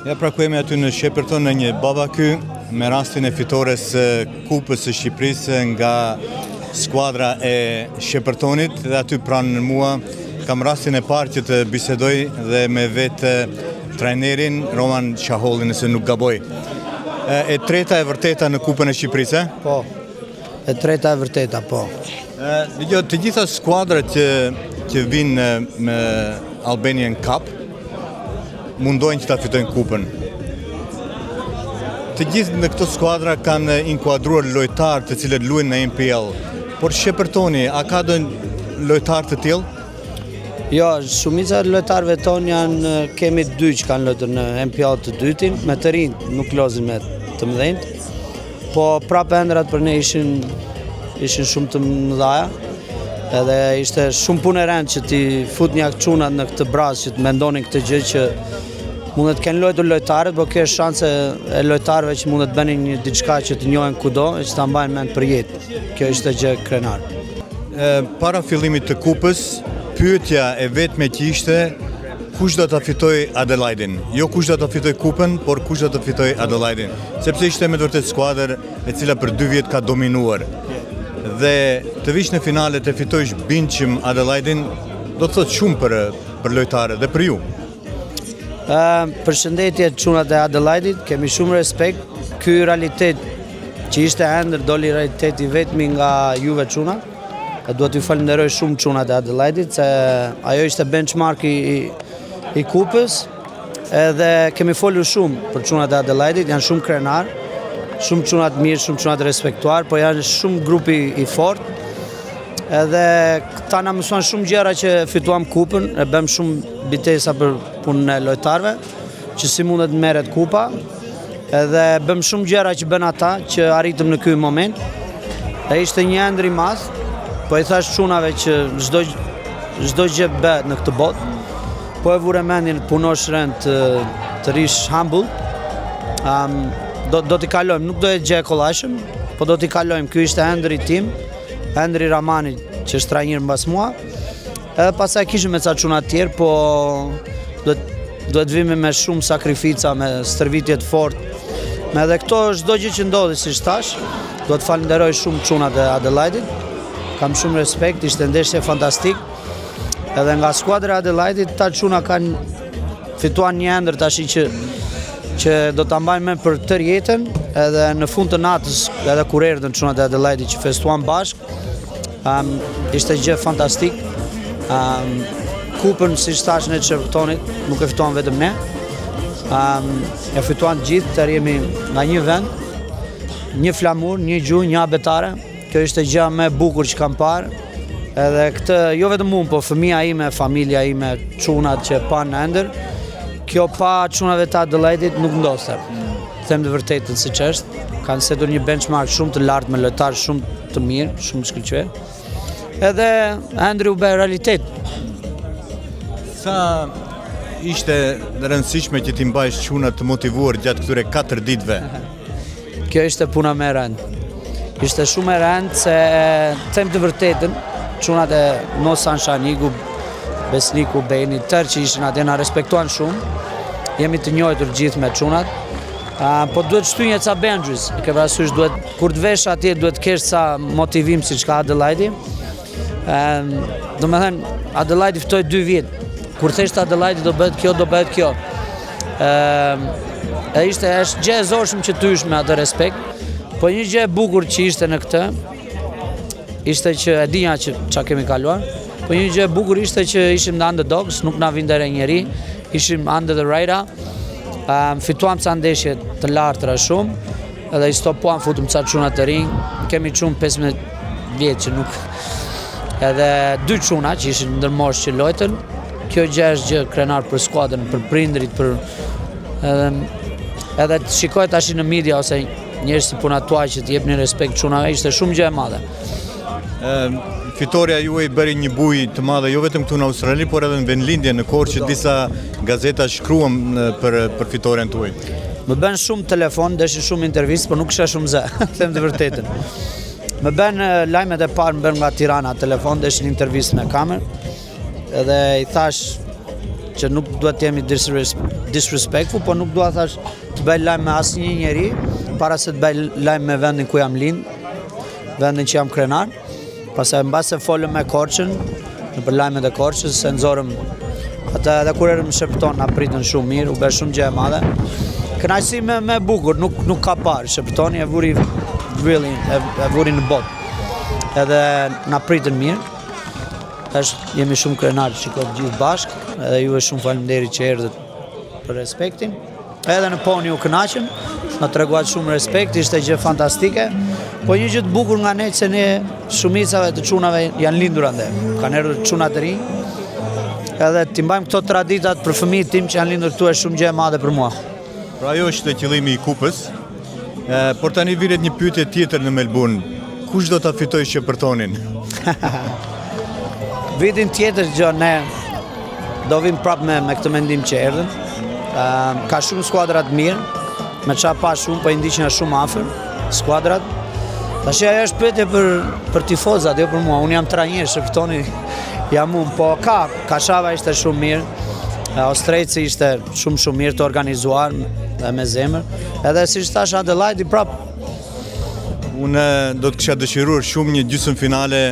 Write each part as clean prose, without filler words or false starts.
Ja, pra ku jemi aty në Shepërton në një babaky me rastin e fitores Kupës së Shqipërisë nga skuadra e Shepërtonit dhe aty pranë mua kam rastin e parë që të bisedoj dhe me vetë trajnerin Roman Shahollin, nëse nuk gaboj. E treta e vërteta në Kupën e Shqipërisë? Po, e treta e vërteta, po. Të gjitha skuadrat që vinë me Albanian Cup mundojnë që ta fitojnë kupën. Të gjithë në këto skuadra kanë inkuadruar lojtarë të cilët luajnë në NPL, por Shepërtoni, a ka do lojtarë të tillë? Jo, shumica e lojtarëve tonë janë, kemi dy që kanë luajtur në NPL të dytin, me të rinjt nuk lozin me të mëdhenjt, po prapë ëndrat për ne ishin shumë të mëdhaja, edhe ishte shumë punë e rëndë që ti fut një çunat në këtë braz që të mendonin këtë gjë që mundet të kenë luajtur lojtarët, por kjo është shanse e lojtarëve që mundet të bënin një diçka që të njohen kudo e që ta mbajnë mend për jetë. Kjo ishte gjë krenare. Para fillimit të kupës, pyetja e vetme që ishte kush do ta fitojë Adelaidin. Jo kush do ta fitojë kupën, por kush do ta fitojë Adelaidin. Sepse ishte me të vërtetë skuadër e cila për 2 vjet ka dominuar. Dhe të vish në finale të fitojsh bindshëm Adelaidin, do të thotë shumë për lojtarët dhe për ju. Përshëndetje çunat e Adelaidit, kemi shumë respekt. Ky realitet që ishte ëndër doli realiteti vetmi nga juve çuna. Dua t'ju falenderoj shumë çunat e Adelaidit se ajo ishte benchmark i kupës. Edhe kemi folur shumë për çunat e Adelaidit, janë shumë krenar, shumë çunat mirë, shumë çunat respektuar, po janë shumë grupi i fortë. Edhe këta na mësuan shumë gjëra që fituam kupën, e bëm shumë bitesa për punën e lojtarëve, që si mundet merret kupa, edhe bëm shumë gjëra që bën ata që arritëm në ky moment. E ishte një ëndër i madh, po i thash çunave që çdo gjë bëhet në këtë botë, po e vure mendjen punosh rënd të rish humble. Do t'i kalojmë, nuk do e gjë kollajshëm, po do t'i kalojmë. Ky ishte ëndri tim, ëndri Ramani që është trajner mbas mua. Edhe pasaj kishim me ca çuna të tjerë, po duhet vime me shumë sakrifica, me stërvitje të fortë. Me edhe këto çdo gjë që ndodhi, siç thash, do të falenderoj shumë çunat e Adelaidit. Kam shumë respekt, ishte ndeshje fantastik. Edhe nga skuadra e Adelaidit ta çuna kanë fituar një ëndër tash që do ta mbajnë mend për tërë jetën, edhe në fund të natës, edhe kur erdhën çunat e Adelaidit që festuan bashkë, ishte gjë fantastik. Kupën, siç thash, në Shepërtonit nuk e fituan vetëm ne, e fituan gjithë, të jemi nga një vend, një flamur, një gjuhë, një abetare. Kjo ishte gjëja më e bukur që kam parë. Edhe këtë, jo vetëm unë, po fëmia ime, familja ime, çunat që pan në ëndër, kjo pa çunave të Adelaidit nuk ndoshte. Them të vërtetën siç është, kanë setur një benchmark shumë të lartë me lojtarë shumë të mirë, shumë shkëlqyer. Edhe ëndri u bë realitet. Sa ishte rëndësishme që ti mbajsh çunat të motivuar gjatë këtyre 4 ditëve? Kjo ishte puna më e rëndë. Ishte shumë e rëndë se them të vërtetën, çunat e No Sunshine, Igu, Besniku, Beni, tërë që ishin atje na respektuan shumë. Jemi të njohur gjithë me çunat. Po duhet shtyje ca boundaries. Ke parasysh kur të vesh atje duhet të kesh ca motivim siç ka Adelaidi. Domethënë Adelaidi ftoi 2 vjet. Kur thjesht Adelaidi do bëhet kjo. Është gjë e zorshme që ty ish me atë respekt, po një gjë e bukur që ishte në këtë, ishte që e dinja që çka kemi kaluar, po një gjë e bukur ishte që ishim në underdogs, nuk na vinte re njeri, ishim under the radar. Fituam ca ndeshje të lartëra shumë, edhe i stopuam, futëm ca çuna të rinj, kemi çun 15 vjet që nuk. Edhe 2 çuna që ishin ndërmosh që lojtën. Kjo gjë është gjë krenar për skuadrën, për prindrit, edhe të shikoj tash në media ose njerëz si puna tuaj që të jepnin respekt çunave, ishte shumë gjë e madhe. Fitoria juaj bëri një bujë të madhe jo vetëm këtu në Australi, por edhe në vendlindje në Korçë, që disa gazeta shkruan për fitoren tuaj. Më bën shumë telefon, deshin shumë intervistë, por nuk kisha shumë zë, them të vërtetën. Më bën lajmet e parë më bën nga Tirana telefon, deshin intervistë me kamerë. Edhe i thash që nuk duhet të jemi disrespectful, po nuk duhet thash të bëj lajm me asnjë njeri para se të bëj lajm me vendin ku jam lind, vendin që jam krenar. Pastaj mbase folëm me Korçën, në për lajmet e Korçës, se nxorëm atë edhe kur erëm Shepton na pritën shumë mirë, u bë shumë gjë e madhe. Kënaqësi me bukur, nuk ka parë. Sheptoni e vuri në botë. Edhe na pritën mirë. Jemi shumë krenarë që këtë gjithë bashkë, edhe ju e shumë faleminderit që erdhët për respektin. Edhe në poni u kënaqëm, na treguat shumë respekt, ishte gjë fantastike. Po një gjë të bukur nga ne që ne shumicave të çunave janë lindur ande. Kanë erdhur çuna të rinj. Edhe ti mbajmë këto traditat për fëmijët tim që janë lindur këtu është shumë gjë e madhe për mua. Pra ajo është qëllimi i kupës. Por tani viret një pyetje tjetër në Melbourne. Kush do ta fitojë Shepërtonin? Vitin tjetër gjë ne do vim prapë me këtë mendim që erdhën. Ka shumë skuadra të mirë, me qa pa shumë, po i ndiqna shumë afër skuadrat. Tash ajo është pyetje për tifozat, jo për mua. Unë jam trajner, Sheptoni jam unë, po Kashava ishte shumë mirë. Austrejci ishte shumë mirë të organizuar dhe me zemër. Edhe si thash Adelaide prap. Unë do të kisha dëshiruar shumë një gjysmë finale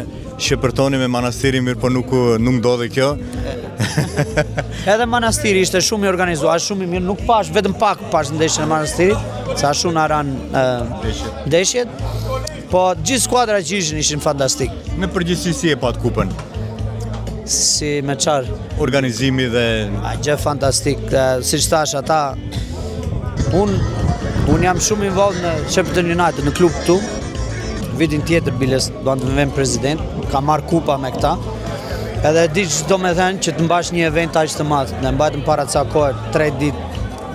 Shepërtoni me Manastirin, mirë po nuk ndodhi kjo. Edhe Manastiri ishte shumë i organizuar, shumë i mirë, nuk pash, vetëm pak pash ndeshjen e Manastirit, sa shumë na ran ndeshjet. Po gjithë skuadrat që ishin fantastik. Në përgjithësi si e pat kupën? Si me qarë? Organizimi dhe... Gjë fantastik, si që thash ata, unë jam shumë involved në Shepton United, në klub këtu, vitin tjetër biles do të vem president, ka marrë kupa me këta, edhe di që do me thënë që të mbash një event aq të madh, ne mbajtëm para ca kohë 3 ditë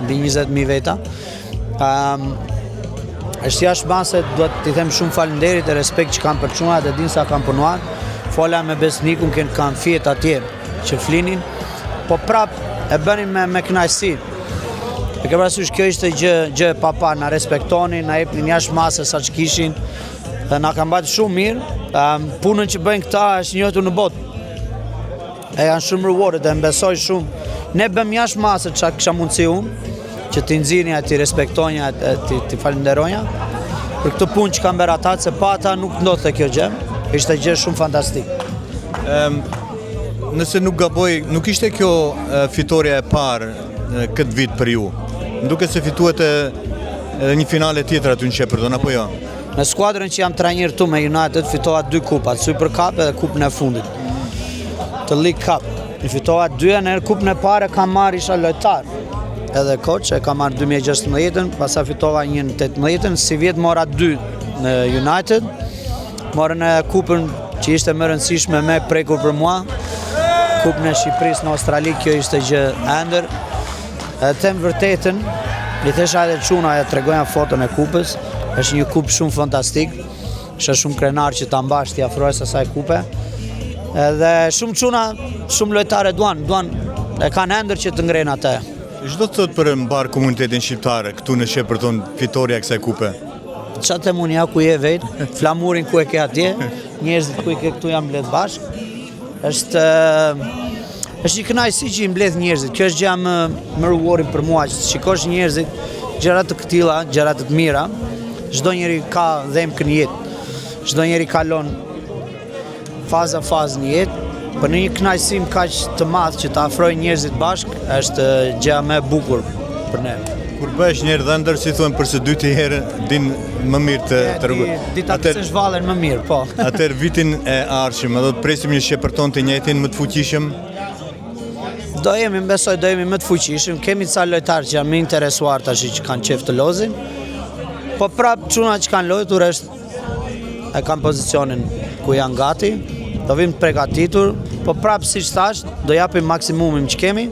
mbi 20.000 veta. Është jashtë mase, duhet t'i them shumë faleminderit e respekt që kanë për çunat, e din sa kanë punuar. Fola me Besnikun, kanë fjet atje që flinin, po prap e bënin me kënaqësi. E ke parasysh kjo ishte gjë e papa, na respektonin, na jepnin jashtë mase sa që kishin, dhe na kanë bërë shumë mirë. Punën që bëjnë këta është njohur në botë. E janë shumë rewarded dhe mbesoj shumë. Ne bëm jashtë mase çka kisha mundësi unë, që t'i nxirrnja, t'i respektonja, t'i falenderonja për këtë punë që kanë bërë ata, se pa ata nuk ndodhte kjo gjë. Ishte gjë shumë fantastik. Nëse nuk gaboj, nuk ishte kjo fitoria e parë këtë vit për ju. Duket se fituat edhe një finale tjetër aty në Shepperton, apo jo? Me skuadrën që jam trajner këtu me United fitova 2 kupat, Super Cup edhe kupën e fundit të League Cup. I fitova 2 herë, kupën e parë kam marrë isha lojtar. Edhe coach e kam marrë 2016, pastaj fitova 1 në 18, si vjet mora 2 në United. Morën e kupën që ishte më rëndësishme me prekur për mua. Kupën e Shqipërisë në Australi, kjo ishte gjë ëndër. E them vërtetën, i thesha edhe çuna, ja tregoja foton e kupës. Është një kupë shumë fantastik. Isha shumë krenar që ta mbash, t'i afrohesh asaj kupe. Edhe shumë çuna, shumë lojtare duan e kanë ëndër që të ngrenë atë. Ç'do të thotë për mbar komunitetin shqiptar këtu në Shepperton fitoria e kësaj kupe? Qa të mund ja ku je vetë, flamurin ku e ke atje, njerëzit ku e ke këtu jam mbledh bashkë. Është një kënaqësi që i mbledh njerëzit. Kjo është gjëja më rewarding për mua, që shikosh njerëzit, gjëra të këtilla, gjëra të mira. Çdo njeri ka dhemkë në jetë. Çdo njeri kalon fazë në jetë, por në një kënaqësim kaq të madh që të afroj njerëzit bashkë, është gjëja më e bukur për ne. Kur bëhesh një herë dhëndër, si thuen për së dyti herë, din më mirë të rrugë. Dita të se zhvallen më mirë, po. Atëherë vitin e ardhshëm, do të presim një Shepperton të njëjtin, më të fuqishëm. Besoj do jemi më të fuqishëm. Kemi ca lojtarë që janë më interesuar tash që kanë qejf të lozin. Po prap çuna që kanë luajtur e kanë pozicionin ku janë gati. Do vim të përgatitur, po prap siç thash, do japim maksimumin që kemi.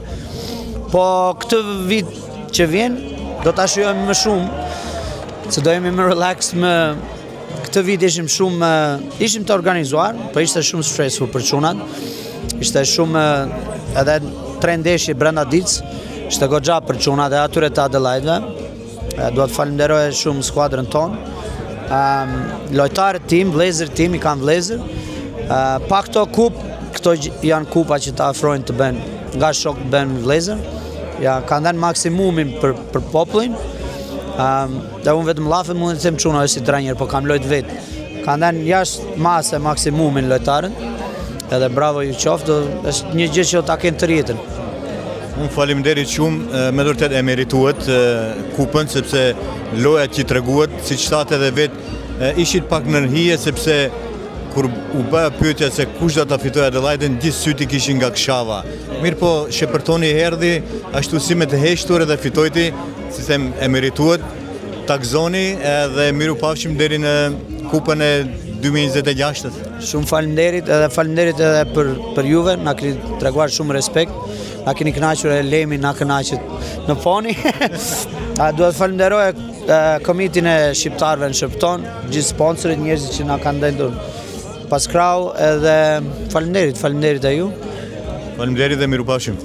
Po këtë vit që vjen do ta shijojmë më shumë, se do jemi më relax, këtë vit ishim të organizuar, po ishte shumë stressful për çunat. Ishte shumë edhe 3 ndeshje brenda ditës, ishte goxha për çunat e atyre të Adelaide. Dua të falenderoj shumë skuadrën tonë. Lojtarët tim, vëllezërit tim i kanë vëllezër. Pa këto kupë, këto janë kupa që të afrojnë të bëjnë nga shok ben vlezër. Ja, ka ndenë maksimumin për popullin. Dhe unë vetëm lafën mund të them çuna është si trajner, po kam lojt vetë. Ka ndenë jashtë mase maksimumin lojtarën. Edhe bravo ju qoftë, është një gjë që ta kenë të rjetën. Unë faleminderit shumë, me vërtet e merituat kupën, sepse loja që treguat, siç thatë edhe vetë, ishit pak nërhije, sepse kur u bëja pyetja se kush do ta fitojë Adelaiden, gjithë syti kishin nga Kshava. Mirë po, shepërtoni erdhi, ashtu si me të heshtur edhe fitojti, si them e merituat, takzoni edhe miru pafshim deri në kupën e 2026. Shumë faleminderit edhe për juve, na keni treguar shumë respekt. Na keni kënaqur e Lemi na kënaqet në foni. Duhet falenderoj komitin e shqiptarëve në Shqipton, gjithë sponsorit, njerëzit që na kanë ndendur pas krau, edhe faleminderit e ju. Faleminderit dhe mirupafshim.